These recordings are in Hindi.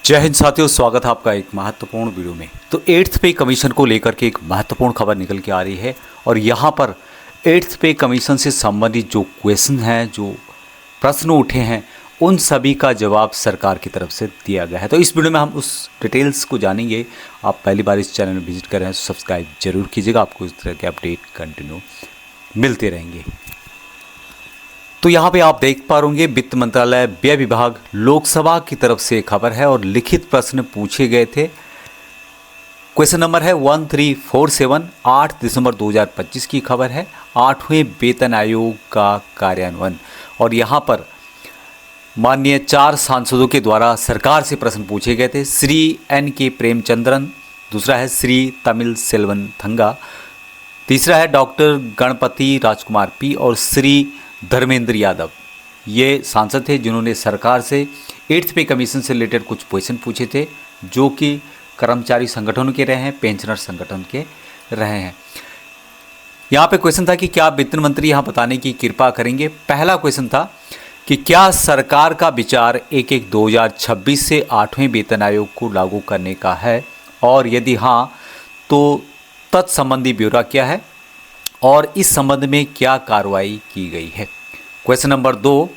जय हिंद साथियों, स्वागत है आपका एक महत्वपूर्ण वीडियो में। तो 8th पे कमीशन को लेकर के एक महत्वपूर्ण खबर निकल के आ रही है और यहाँ पर 8th पे कमीशन से संबंधित जो क्वेश्चन हैं, जो प्रश्न उठे हैं, उन सभी का जवाब सरकार की तरफ से दिया गया है। तो इस वीडियो में हम उस डिटेल्स को जानेंगे। आप पहली बार इस चैनल में विजिट कर रहे हैं तो सब्सक्राइब जरूर कीजिएगा, आपको इस तरह के अपडेट कंटिन्यू मिलते रहेंगे। तो यहाँ पे आप देख पा होंगे, वित्त मंत्रालय व्यय विभाग लोकसभा की तरफ से खबर है और लिखित प्रश्न पूछे गए थे। क्वेश्चन नंबर है 1347, 8 दिसंबर 2025 की खबर है। 8वें वेतन आयोग का कार्यान्वयन, और यहाँ पर माननीय 4 सांसदों के द्वारा सरकार से प्रश्न पूछे गए थे। श्री N.K. प्रेमचंद्रन, दूसरा है श्री तमिल सेल्वन थंगा, तीसरा है डॉक्टर गणपति राजकुमार पी और श्री धर्मेंद्र यादव। ये सांसद थे जिन्होंने सरकार से 8th पे कमीशन से रिलेटेड कुछ क्वेश्चन पूछे थे, जो कि कर्मचारी संगठनों के रहे हैं, पेंशनर संगठन के रहे हैं। यहाँ पे क्वेश्चन था कि क्या वित्त मंत्री यहाँ बताने की कृपा करेंगे। पहला क्वेश्चन था कि क्या सरकार का विचार 1/1/2026 से 8वें वेतन आयोग को लागू करने का है, और यदि हाँ तो तत्संबंधी ब्यौरा क्या है और इस संबंध में क्या कार्रवाई की गई है। क्वेश्चन नंबर 2,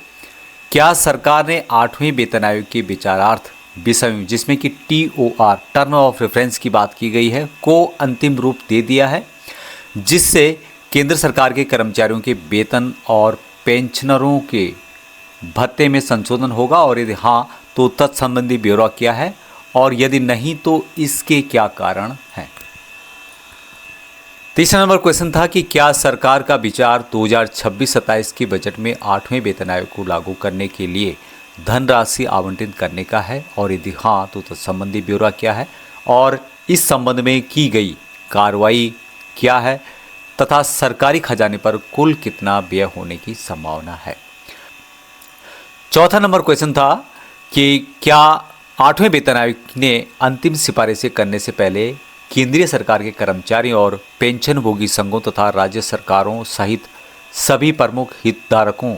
क्या सरकार ने 8वें वेतन आयोग के विचारार्थ विषय में, जिसमें कि TOR टर्म ऑफ रेफरेंस की बात की गई है, को अंतिम रूप दे दिया है, जिससे केंद्र सरकार के कर्मचारियों के वेतन और पेंशनरों के भत्ते में संशोधन होगा, और यदि हाँ तो तत्संबंधी ब्यौरा क्या है और यदि नहीं तो इसके क्या कारण हैं। तीसरा नंबर क्वेश्चन था कि क्या सरकार का विचार 2026-27 के बजट में 8वें वेतन आयोग को लागू करने के लिए धनराशि आवंटित करने का है, और यदि हाँ तो संबंधी ब्यौरा क्या है और इस संबंध में की गई कार्रवाई क्या है, तथा सरकारी खजाने पर कुल कितना व्यय होने की संभावना है। चौथा नंबर क्वेश्चन था कि क्या 8वें वेतन आयोग ने अंतिम सिफारिशें करने से पहले केंद्रीय सरकार के कर्मचारी और पेंशनभोगी संघों तथा राज्य सरकारों सहित सभी प्रमुख हितधारकों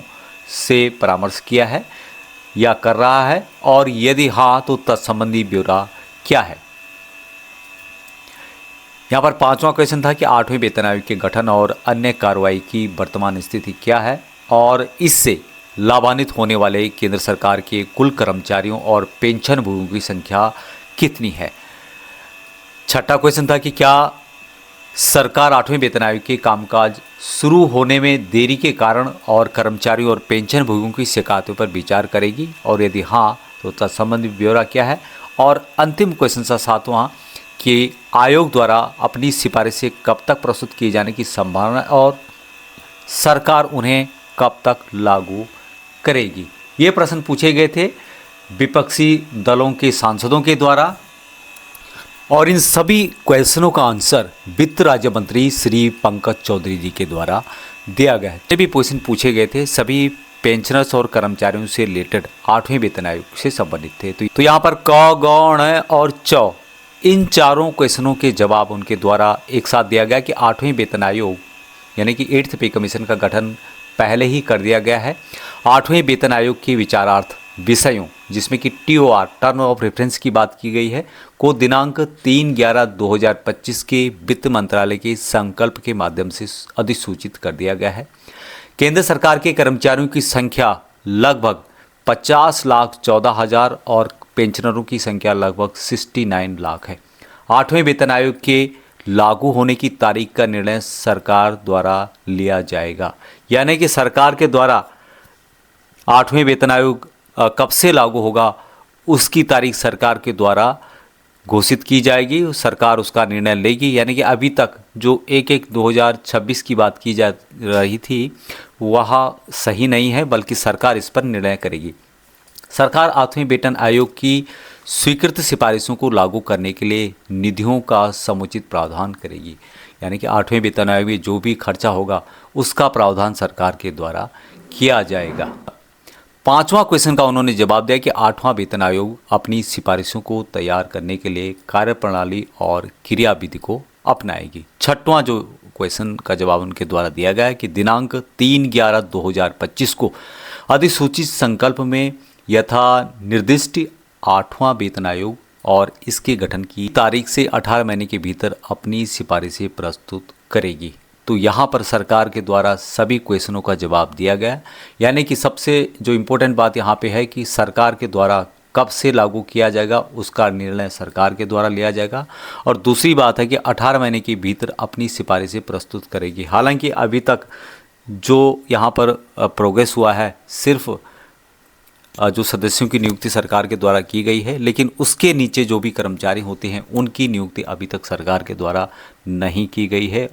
से परामर्श किया है या कर रहा है, और यदि हाँ तो तत्संबंधी ब्यौरा क्या है। यहाँ पर 5वां क्वेश्चन था कि 8वें वेतन आयोग के गठन और अन्य कार्रवाई की वर्तमान स्थिति क्या है और इससे लाभान्वित होने वाले केंद्र सरकार के कुल कर्मचारियों और पेंशनभोगियों की संख्या कितनी है। छठा क्वेश्चन था कि क्या सरकार 8वें वेतन आयोग के कामकाज शुरू होने में देरी के कारण और कर्मचारियों और पेंशनभोगियों की शिकायतों पर विचार करेगी, और यदि हाँ तो तत्संबंधी ब्यौरा क्या है। और अंतिम क्वेश्चन था 7वां कि आयोग द्वारा अपनी सिफारिशें कब तक प्रस्तुत किए जाने की संभावना और सरकार उन्हें कब तक लागू करेगी। ये प्रश्न पूछे गए थे विपक्षी दलों के सांसदों के द्वारा, और इन सभी क्वेश्चनों का आंसर वित्त राज्य मंत्री श्री पंकज चौधरी जी के द्वारा दिया गया है। सभी क्वेश्चन पूछे गए थे सभी पेंशनर्स और कर्मचारियों से रिलेटेड 8वें वेतन आयोग से संबंधित थे। तो यहाँ पर क, ग, ण और च, इन चारों क्वेश्चनों के जवाब उनके द्वारा एक साथ दिया गया कि 8वें वेतन आयोग यानी कि 8th पे कमीशन का गठन पहले ही कर दिया गया है। 8वें वेतन आयोग के विचारार्थ विषयों, जिसमें कि TOR टर्म ऑफ रेफरेंस की बात की गई है, को दिनांक 3/11/2025 के वित्त मंत्रालय के संकल्प के माध्यम से अधिसूचित कर दिया गया है। केंद्र सरकार के कर्मचारियों की संख्या लगभग 50,14,000 और पेंशनरों की संख्या लगभग 69 लाख है। 8वें वेतन आयोग के लागू होने की तारीख का निर्णय सरकार द्वारा लिया जाएगा, यानी कि सरकार के द्वारा 8वें वेतन आयोग कब से लागू होगा उसकी तारीख सरकार के द्वारा घोषित की जाएगी, सरकार उसका निर्णय लेगी। यानी कि अभी तक जो 1/1/2026 की बात की जा रही थी वह सही नहीं है, बल्कि सरकार इस पर निर्णय करेगी। सरकार 8वें वेतन आयोग की स्वीकृत सिफारिशों को लागू करने के लिए निधियों का समुचित प्रावधान करेगी, यानी कि 8वें वेतन आयोग में जो भी खर्चा होगा उसका प्रावधान सरकार के द्वारा किया जाएगा। 5वां क्वेश्चन का उन्होंने जवाब दिया कि 8वां वेतन आयोग अपनी सिफारिशों को तैयार करने के लिए कार्यप्रणाली और क्रियाविधि को अपनाएगी। 6वां जो क्वेश्चन का जवाब उनके द्वारा दिया गया है कि दिनांक 3/11/2025 को अधिसूचित संकल्प में यथा निर्दिष्ट 8वां वेतन आयोग और इसके गठन की तारीख से 18 महीने के भीतर अपनी सिफारिशें प्रस्तुत करेगी। तो यहाँ पर सरकार के द्वारा सभी क्वेश्चनों का जवाब दिया गया, यानी कि सबसे जो इम्पोर्टेंट बात यहाँ पे है कि सरकार के द्वारा कब से लागू किया जाएगा उसका निर्णय सरकार के द्वारा लिया जाएगा। और दूसरी बात है कि 18 महीने के भीतर अपनी सिफारिशें प्रस्तुत करेगी। हालांकि अभी तक जो यहाँ पर प्रोग्रेस हुआ है सिर्फ जो सदस्यों की नियुक्ति सरकार के द्वारा की गई है, लेकिन उसके नीचे जो भी कर्मचारी होते हैं उनकी नियुक्ति अभी तक सरकार के द्वारा नहीं की गई है।